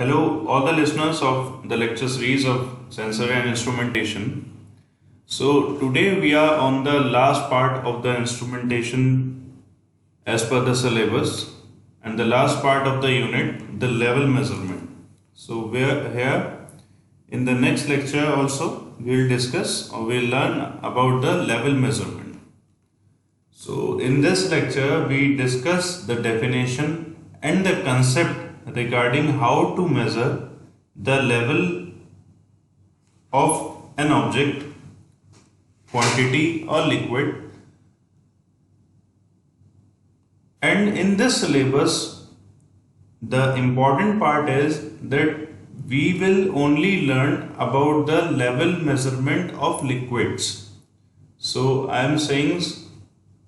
Hello, all the listeners of the lecture series of sensory and instrumentation. So, today we are on the last part of the instrumentation as per the syllabus, and the last part of the unit, the level measurement. So, we're here in the next lecture also, we'll discuss or we'll learn about the level measurement. So, in this lecture, we discuss the definition and the concept regarding how to measure the level of an object, quantity or liquid. And in this syllabus, the important part is that we will only learn about the level measurement of liquids. So I am saying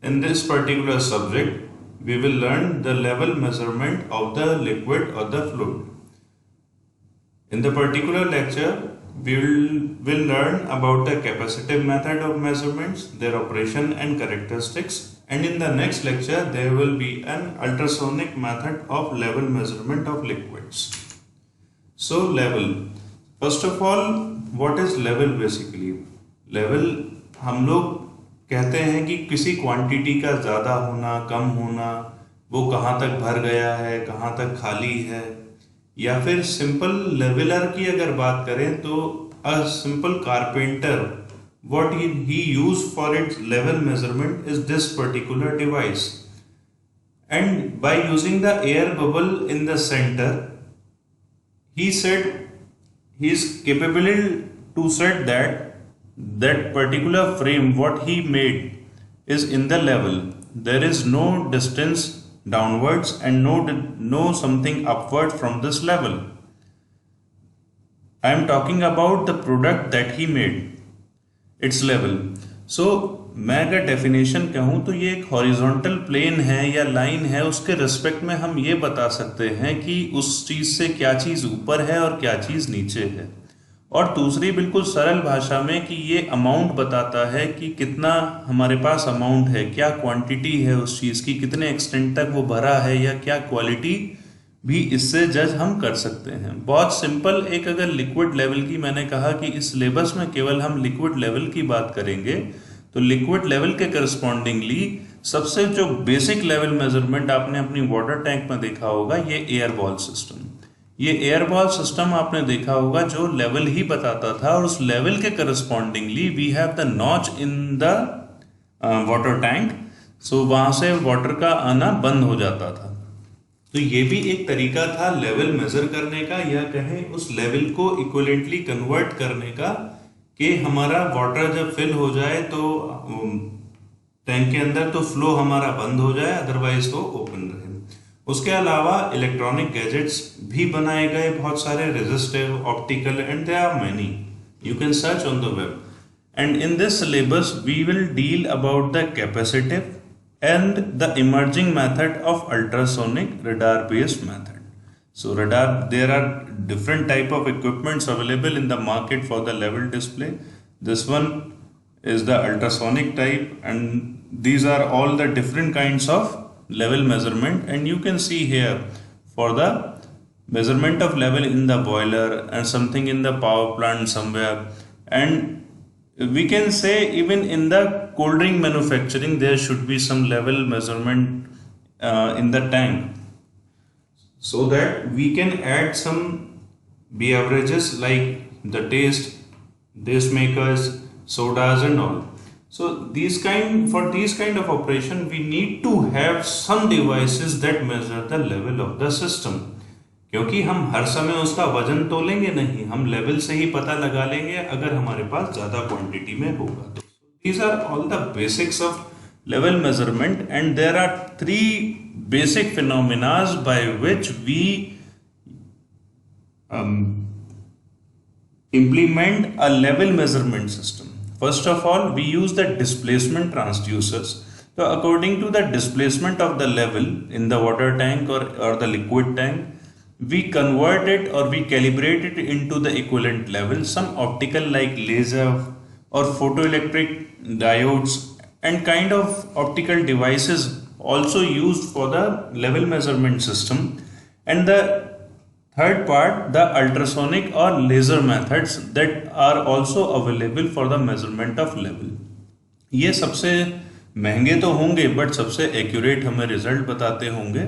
in this particular subject, we will learn the level measurement of the liquid or the fluid. In the particular lecture, we will learn about the capacitive method of measurements, their operation and characteristics, and in the next lecture, there will be an ultrasonic method of level measurement of liquids. So level, first of all, what is level basically? Level हम लोग कहते हैं कि किसी quantity का ज़्यादा होना, कम होना, वो कहाँ तक भर गया है, कहाँ तक खाली है, या फिर सिंपल लेवलर की अगर बात करें तो a simple carpenter what he used for its level measurement is this particular device, and by using the air bubble in the center, he said he is capable to set that particular frame what he made is in the level. There is no distance downwards and no something upward from this level. I am talking about the product that he made, its level. So मैं अगर definition कहूँ तो ये एक horizontal plane है या line है, उसके रिस्पेक्ट में हम ये बता सकते हैं कि उस चीज़ से क्या चीज़ ऊपर है और क्या चीज़ नीचे है। और दूसरी बिल्कुल सरल भाषा में कि ये अमाउंट बताता है कि कितना हमारे पास अमाउंट है, क्या क्वांटिटी है उस चीज़ की, कितने एक्सटेंट तक वो भरा है, या क्या क्वालिटी भी इससे जज हम कर सकते हैं। बहुत सिंपल, एक अगर लिक्विड लेवल की, मैंने कहा कि इस सिलेबस में केवल हम लिक्विड लेवल की बात करेंगे, तो लिक्विड लेवल के करस्पॉन्डिंगली सबसे जो बेसिक लेवल मेजरमेंट आपने अपनी वाटर टैंक में देखा होगा, ये एयर बॉल सिस्टम। ये एयर बॉल सिस्टम आपने देखा होगा जो लेवल ही बताता था, और उस लेवल के correspondingly we have the notch in the water tank. So वहां से वाटर का आना बंद हो जाता था। तो ये भी एक तरीका था लेवल मेजर करने का, या कहें उस लेवल को इक्विवेलेंटली कन्वर्ट करने का, कि हमारा वाटर जब फिल हो जाए तो टैंक के अंदर तो फ्लो हमारा बंद हो जाए, अदरवाइज वो ओपन रहे। उसके अलावा इलेक्ट्रॉनिक गैजेट्स भी बनाए गए, बहुत सारे resistive, optical, and there are many, you can search on the web. And in this syllabus we will deal about the capacitive and the emerging method of ultrasonic radar based method. So radar, there are different type of equipments available in the market for the level display. This one is the ultrasonic type, and these are all the different kinds of level measurement. And you can see here for the measurement of level in the boiler and something in the power plant somewhere, and we can say even in the cold drink manufacturing there should be some level measurement in the tank, so that we can add some beverages like the taste makers, sodas and all. So for these kind of operation we need to have some devices that measure the level of the system, क्योंकि हम हर समय उसका वजन तोलेंगे नहीं, हम level से ही पता लगा लेंगे अगर हमारे पास ज़्यादा क्वांटिटी में होगा तो। These are all the basics of level measurement, and there are three basic phenomena by which we implement a level measurement system. First of all, we use the displacement transducers. So according to the displacement of the level in the water tank or the liquid tank, we convert it or we calibrate it into the equivalent level. Some optical like laser or photoelectric diodes and kind of optical devices also used for the level measurement system. And the third part, the ultrasonic और laser methods that are also available for the measurement of level. ये सबसे महंगे तो होंगे but सबसे accurate हमें result बताते होंगे।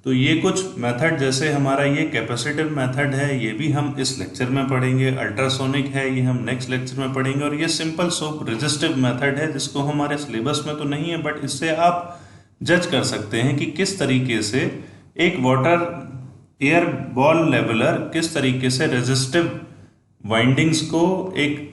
तो ये कुछ मेथड, जैसे हमारा ये कैपेसिटिव मेथड है, ये भी हम इस लेक्चर में पढ़ेंगे। अल्ट्रासोनिक है, ये हम नेक्स्ट लेक्चर में पढ़ेंगे। और ये सिंपल सोप रेजिस्टिव मेथड है, जिसको हमारे सिलेबस में तो नहीं है, बट इससे आप जज कर सकते हैं कि किस तरीके से एक वाटर एयर बॉल लेवलर किस तरीके से रेजिस्टिव वाइंडिंग्स को एक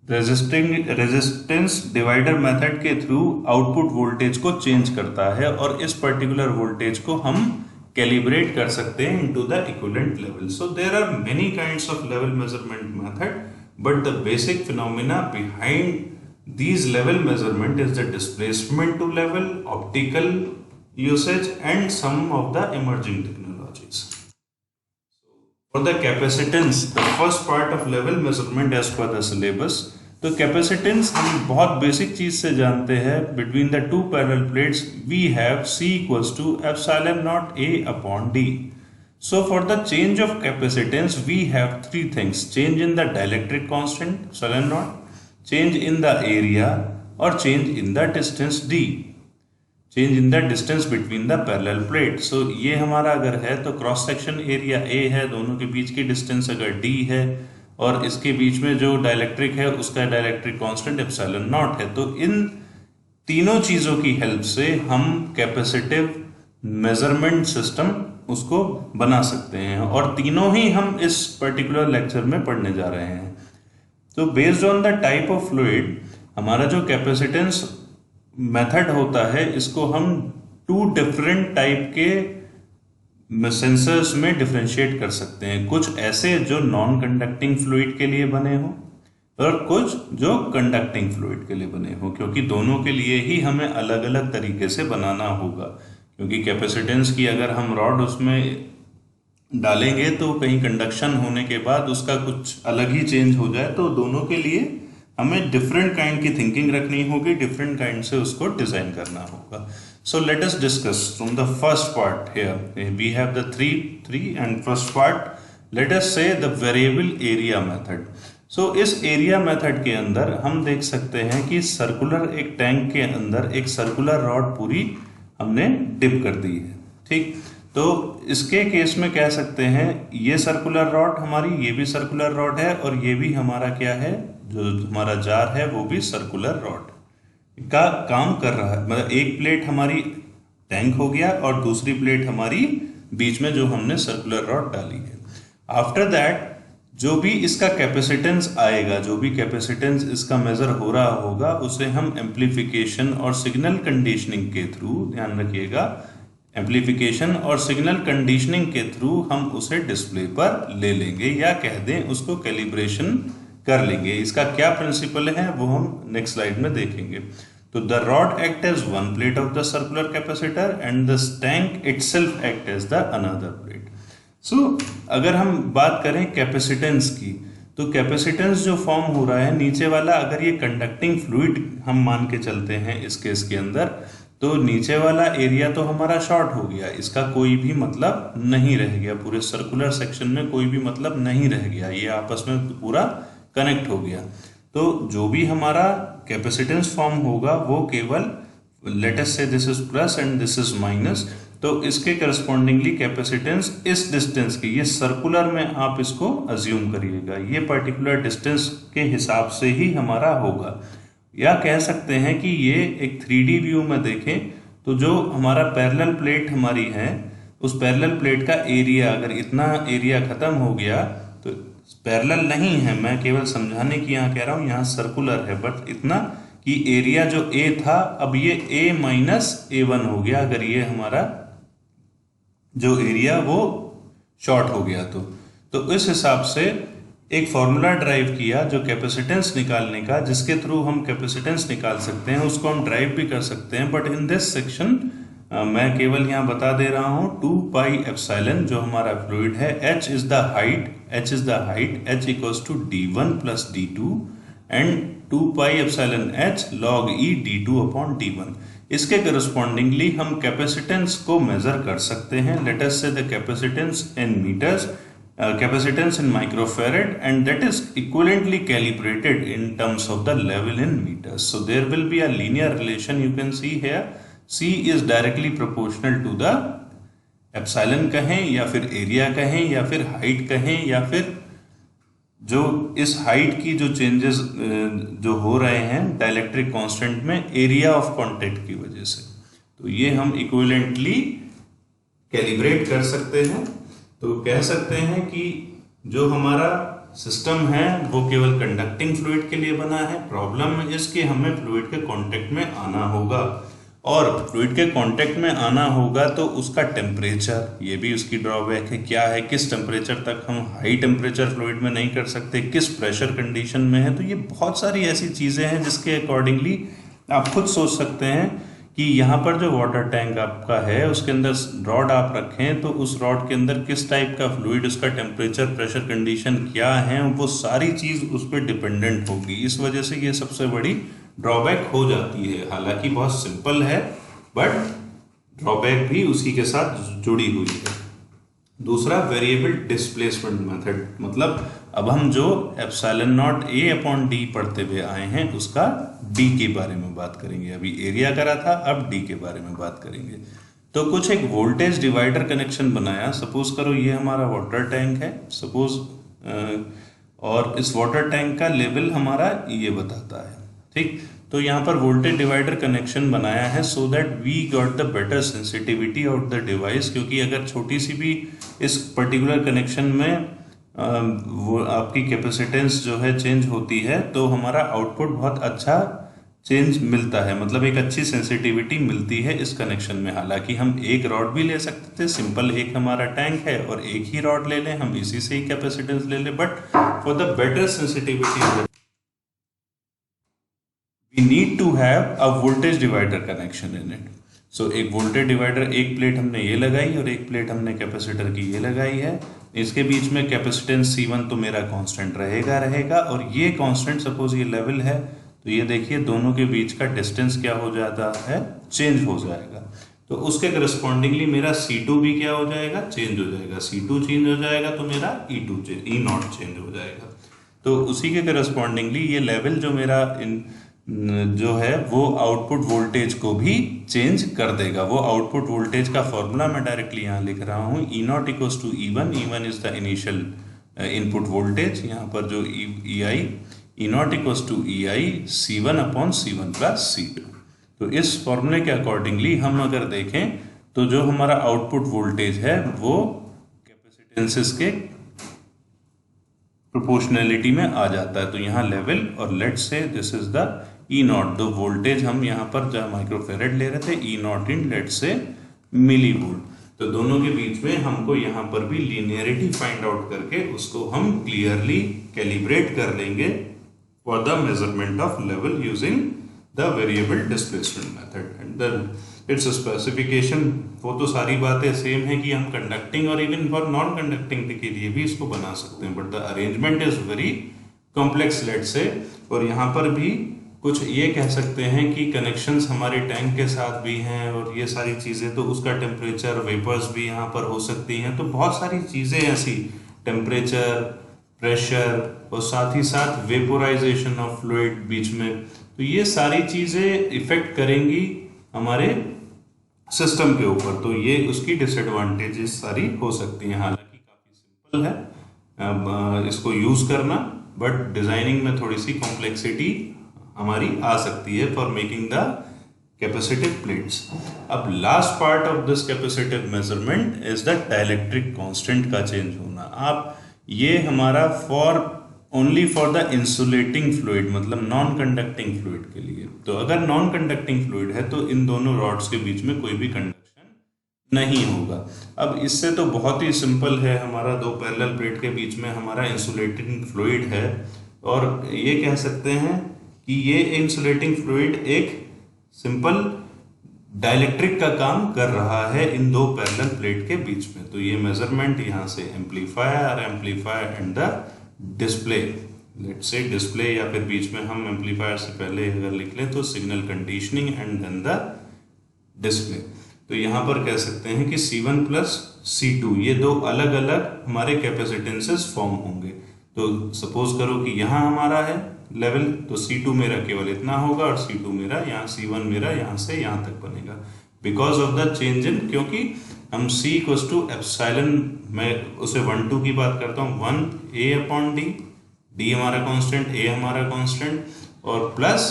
रेजिस्टेंस डिवाइडर मेथड के थ्रू आउटपुट वोल्टेज को चेंज करता है, और इस पर्टिकुलर वोल्टेज को हम कैलिब्रेट कर सकते हैं into the equivalent level. So there are many kinds of level measurement method, but the basic phenomena behind these level measurement is the displacement to level, optical usage and some of the emerging technologies. For the capacitance, the first part of level measurement as per the syllabus, तो capacitance हम बहुत basic चीज से जानते हैं। Between the two parallel plates we have C equals to epsilon naught A upon D. So for the change of capacitance we have three things: change in the dielectric constant epsilon naught, change in the area, और change in the distance D, change in the distance between the parallel plate. So ये हमारा अगर है तो cross section area A है, दोनों के बीच की डिस्टेंस अगर D है, और इसके बीच में जो डाइलेक्ट्रिक है उसका डाइलेक्ट्रिक कांस्टेंट एप्सिलॉन नॉट है। तो इन तीनों चीजों की हेल्प से हम कैपेसिटिव मेजरमेंट सिस्टम उसको बना सकते हैं, और तीनों ही हम इस पर्टिकुलर लेक्चर में पढ़ने जा रहे हैं। तो based on the type of fluid, हमारा जो कैपेसिटेंस मेथड होता है, इसको हम टू डिफरेंट टाइप के सेंसर्स में डिफरेंशिएट कर सकते हैं। कुछ ऐसे जो नॉन कंडक्टिंग फ्लूइड के लिए बने हो, और कुछ जो कंडक्टिंग फ्लूइड के लिए बने हो, क्योंकि दोनों के लिए ही हमें अलग अलग तरीके से बनाना होगा। क्योंकि कैपेसिटेंस की अगर हम रॉड उसमें डालेंगे तो कहीं कंडक्शन होने के बाद उसका कुछ अलग ही चेंज हो जाए, तो दोनों के लिए हमें डिफरेंट काइंड की थिंकिंग रखनी होगी, डिफरेंट काइंड से उसको डिजाइन करना होगा। So let us discuss from the first part here we have the three and first part, let us say the variable area method. So इस एरिया मेथड के अंदर हम देख सकते हैं कि सर्कुलर एक टैंक के अंदर एक सर्कुलर रॉड पूरी हमने डिप कर दी है, ठीक। तो इसके केस में कह सकते हैं ये सर्कुलर रॉड हमारी, ये भी सर्कुलर रॉड है, और ये भी हमारा क्या है, जो हमारा जार है वो भी सर्कुलर रॉड का काम कर रहा है। मतलब एक प्लेट हमारी टैंक हो गया और दूसरी प्लेट हमारी बीच में जो हमने सर्कुलर रॉड डाली है। आफ्टर दैट जो भी इसका कैपेसिटेंस आएगा, जो भी कैपेसिटेंस इसका मेजर हो रहा होगा, उसे हम एम्प्लीफिकेशन और सिग्नल कंडीशनिंग के थ्रू, ध्यान रखिएगा, एम्प्लीफिकेशन और सिग्नल कंडीशनिंग के थ्रू हम उसे डिस्प्ले पर ले लेंगे, या कह दें उसको कैलिब्रेशन कर लेंगे। इसका क्या प्रिंसिपल है वो हम नेक्स्ट स्लाइड में देखेंगे। तो the rod act as one plate of the circular capacitor and the tank itself act as the another plate. So अगर हम बात करें कैपेसिटेंस की, तो कैपेसिटेंस जो फॉर्म हो रहा है नीचे वाला, अगर ये कंडक्टिंग फ्लूइड हम मान के चलते हैं इस केस के अंदर, तो नीचे वाला एरिया तो हमारा शॉर्ट हो गया, इसका कोई भी मतलब नहीं रह गया, पूरे सर्कुलर सेक्शन में कोई भी मतलब नहीं रह गया, ये आपस में पूरा कनेक्ट हो गया। तो जो भी हमारा कैपेसिटेंस फॉर्म होगा वो केवल, लेट अस से this is plus and this is minus, तो इसके करस्पॉन्डिंगली कैपेसिटेंस इस डिस्टेंस की, ये सर्कुलर में आप इसको अज्यूम करिएगा, ये पर्टिकुलर डिस्टेंस के हिसाब से ही हमारा होगा। या कह सकते हैं कि ये एक 3D व्यू में देखें तो जो हमारा पैरेलल प्लेट हमारी है, उस पैरेलल प्लेट का एरिया, अगर इतना एरिया खत्म हो गया तो पैरेलल नहीं है, मैं केवल समझाने की यहाँ कह रहा हूँ, यहाँ सर्कुलर है, बट इतना कि एरिया जो A था अब ये A माइनस A1 हो गया, अगर ये हमारा जो एरिया वो शॉर्ट हो गया तो इस हिसाब से एक फॉर्मूला ड्राइव किया जो कैपेसिटेंस निकालने का, जिसके थ्रू हम कैपेसिटेंस निकाल सकते हैं, उसको हम ड्राइव भी कर सकते हैं। बट इन दिस सेक्शन मैं केवल यहाँ बता दे रहा हूँ 2 पाई एप्सिलॉन जो हमारा फ्लूइड है, h is the height, h equals to d1 plus d2 and 2 pi epsilon h log e d2 upon d1। इसके करस्पॉन्डिंगली हम कैपेसिटेंस को मेजर कर सकते हैं. Let us say the capacitance in meters, capacitance in microfarad, and that is equivalently calibrated in terms of the level in meters. So there will be a linear relation you can see here. C is directly proportional to the epsilon कहें या फिर area कहें या फिर height कहें या फिर जो इस हाइट की जो चेंजेस जो हो रहे हैं डाइलेक्ट्रिक कांस्टेंट में एरिया ऑफ कांटेक्ट की वजह से, तो ये हम इक्विवेलेंटली कैलिब्रेट कर सकते हैं. तो कह सकते हैं कि जो हमारा सिस्टम है वो केवल कंडक्टिंग फ्लूइड के लिए बना है. प्रॉब्लम इसके हमें फ्लूइड के कांटेक्ट में आना होगा, और फ्लूइड के कांटेक्ट में आना होगा तो उसका टेम्परेचर, ये भी उसकी ड्रॉबैक है. क्या है, किस टेम्परेचर तक हम हाई टेम्परेचर फ्लूइड में नहीं कर सकते, किस प्रेशर कंडीशन में है. तो ये बहुत सारी ऐसी चीज़ें हैं जिसके अकॉर्डिंगली आप खुद सोच सकते हैं कि यहाँ पर जो वाटर टैंक आपका है उसके अंदर रॉड आप रखें तो उस रॉड के अंदर किस टाइप का फ्लूइड, उसका टेम्परेचर, प्रेशर कंडीशन क्या है, वो सारी चीज़ उस पर डिपेंडेंट होगी. इस वजह से ये सबसे बड़ी ड्रॉबैक हो जाती है. हालांकि बहुत सिंपल है बट ड्रॉबैक भी उसी के साथ जुड़ी हुई है. दूसरा वेरिएबल डिस्प्लेसमेंट मेथड, मतलब अब हम जो epsilon not a upon D पढ़ते हुए आए हैं उसका डी के बारे में बात करेंगे. अभी एरिया करा था, अब डी के बारे में बात करेंगे. तो कुछ एक वोल्टेज डिवाइडर कनेक्शन बनाया. सपोज करो ये हमारा वाटर टैंक है सपोज, और इस वाटर टैंक का लेवल हमारा ये बताता है, ठीक. तो यहाँ पर वोल्टेज डिवाइडर कनेक्शन बनाया है so that we got the better sensitivity of the device. क्योंकि अगर छोटी सी भी इस पर्टिकुलर कनेक्शन में वो आपकी कैपेसिटेंस जो है चेंज होती है तो हमारा आउटपुट बहुत अच्छा चेंज मिलता है, मतलब एक अच्छी सेंसिटिविटी मिलती है इस कनेक्शन में. हालांकि हम एक रॉड भी ले सकते थे, सिंपल एक हमारा टैंक है और एक ही रॉड ले लें, हम इसी से ही कैपेसिटेंस ले लें, but for the better sensitivity we need to have a voltage divider connection in it. So एक वोल्टेज डिवाइडर, एक प्लेट हमने ये लगाई और एक प्लेट हमने कैपेसिटर की ये लगाई है. इसके बीच में कैपेसिटेंस C1 तो मेरा कांस्टेंट रहेगा, और ये कांस्टेंट सपोज ये लेवल है तो ये देखिए दोनों के बीच का डिस्टेंस क्या हो जाता है, चेंज हो जाएगा. तो उसके करस्पॉन्डिंगली मेरा C2 भी क्या हो जाएगा, चेंज हो जाएगा. C2 चेंज हो जाएगा तो मेरा E0 चेंज हो जाएगा. तो उसी के करस्पॉन्डिंगली ये लेवल जो मेरा जो है वो आउटपुट वोल्टेज को भी चेंज कर देगा. वो आउटपुट वोल्टेज का फॉर्मूला मैं डायरेक्टली यहाँ लिख रहा हूँ. E0 equals to E1. E1 is the initial input voltage. यहाँ पर जो EI, E0 equals to EI C1 upon C1 plus C2. तो इस फॉर्मूले के अकॉर्डिंगली हम अगर देखें तो जो हमारा आउटपुट वोल्टेज है वो कैपेसिटेंसेस के प्रोपोर्शनलिटी में आ जाता है. तो यहाँ लेवल, और let's say this is the E0, दो वोल्टेज हम यहाँ पर जहाँ माइक्रोफेरेड ले रहे थे E0 in let's say milli volt. तो दोनों के बीच में हमको यहाँ पर भी लीनियरिटी फाइंड आउट करके उसको हम क्लियरली कैलिब्रेट कर लेंगे for the measurement of level using the variable displacement method. And then its specification, वो तो सारी बातें सेम है कि हम कंडक्टिंग और इवन फॉर नॉन कंडक्टिंग के लिए भी इसको बना सकते हैं, but the arrangement is very complex let's say. और यहाँ पर भी कुछ ये कह सकते हैं कि कनेक्शंस हमारे टैंक के साथ भी हैं और ये सारी चीज़ें, तो उसका टेम्परेचर, वेपर्स भी यहाँ पर हो सकती हैं. तो बहुत सारी चीज़ें ऐसी, टेम्परेचर, प्रेशर और साथ ही साथ वेपोराइजेशन ऑफ फ्लूइड बीच में, तो ये सारी चीज़ें इफेक्ट करेंगी हमारे सिस्टम के ऊपर. तो ये उसकी डिसएडवांटेजेस सारी हो सकती हैं. हालांकि काफ़ी सिंपल है इसको यूज़ करना, बट डिज़ाइनिंग में थोड़ी सी कॉम्प्लेक्सिटी हमारी आ सकती है for making the capacitive plates. अब last part of this capacitive measurement is the dielectric constant का चेंज होना. आप ये हमारा for only for the insulating fluid, मतलब नॉन कंडक्टिंग फ्लूइड के लिए. तो अगर नॉन कंडक्टिंग फ्लूइड है तो इन दोनों रॉड्स के बीच में कोई भी कंडक्शन नहीं होगा. अब इससे तो बहुत ही सिंपल है, हमारा दो पैरेलल प्लेट के बीच में हमारा इंसुलेटिंग फ्लूइड है, और ये कह सकते हैं कि ये इंसुलेटिंग फ्लूइड एक सिंपल डाइलेक्ट्रिक का काम कर रहा है इन दो पैरेलल प्लेट के बीच में. तो ये मेजरमेंट यहाँ से amplifier and the display, let's say display, या फिर बीच में हम एम्पलीफायर से पहले अगर लिख लें तो signal conditioning and then the display. तो यहाँ पर कह सकते हैं कि C1 प्लस C2 ये दो अलग अलग हमारे कैपेसिटेंसेस फॉर्म होंगे। तो सपोज करो कि यहाँ हमारा है लेवल, तो C2 मेरा केवल इतना होगा और C2 मेरा यहाँ, C1 मेरा यहाँ से यहाँ तक बनेगा because of the change in, क्योंकि हम C इक्वल्स टू एप्सिलॉन, मैं उसे 1 2 की बात करता हूँ, 1 A अपॉन D, D हमारा कांस्टेंट, A हमारा कांस्टेंट, और plus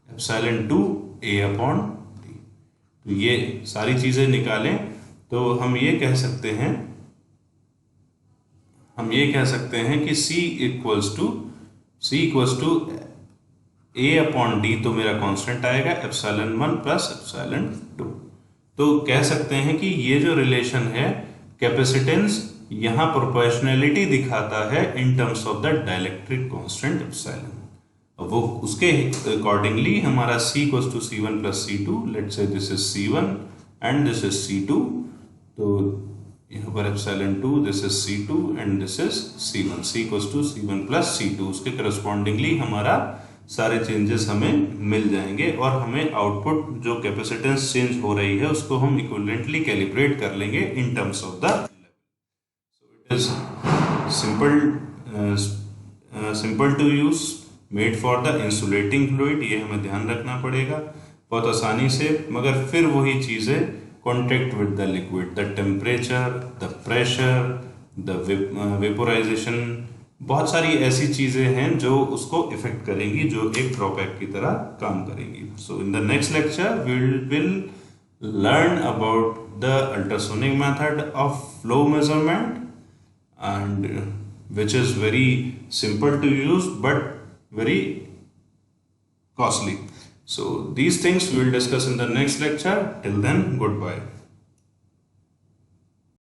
epsilon 2 A upon D। तो ये सारी चीजें निकालें तो हम ये कह सकते हैं कि C equals to A upon D, तो मेरा कांस्टेंट आएगा एप्सिलॉन 1 प्लस एप्सिलॉन 2। तो कह सकते हैं कि ये जो रिलेशन है कैपेसिटेंस यहाँ प्रोपोर्शनैलिटी दिखाता है in terms of the dielectric constant epsilon. वो उसके अकॉर्डिंगली हमारा C equals to C1 plus C2, let's say this is C1 and this is C2, तो यहाँ पर epsilon 2, this is C2 and this is C1, C equals to C1 plus C2, उसके correspondingly हमारा सारे changes हमें मिल जाएंगे और हमें आउटपुट जो कैपेसिटेंस चेंज हो रही है उसको हम इक्विवेलेंटली कैलिब्रेट कर लेंगे in terms of the, so it is simple to use, made for the insulating fluid, ये हमें ध्यान रखना पड़ेगा बहुत आसानी से। मगर फिर वही चीजें, contact with the liquid, the temperature, the pressure, the vaporisation, बहुत सारी ऐसी चीजें हैं जो उसको इफेक्ट करेंगी, जो एक ड्रॉबैक की तरह काम करेंगी। So in the next lecture we will learn about the ultrasonic method of flow measurement, and which is very simple to use but very costly. So these things we will discuss in the next lecture. Till then, goodbye.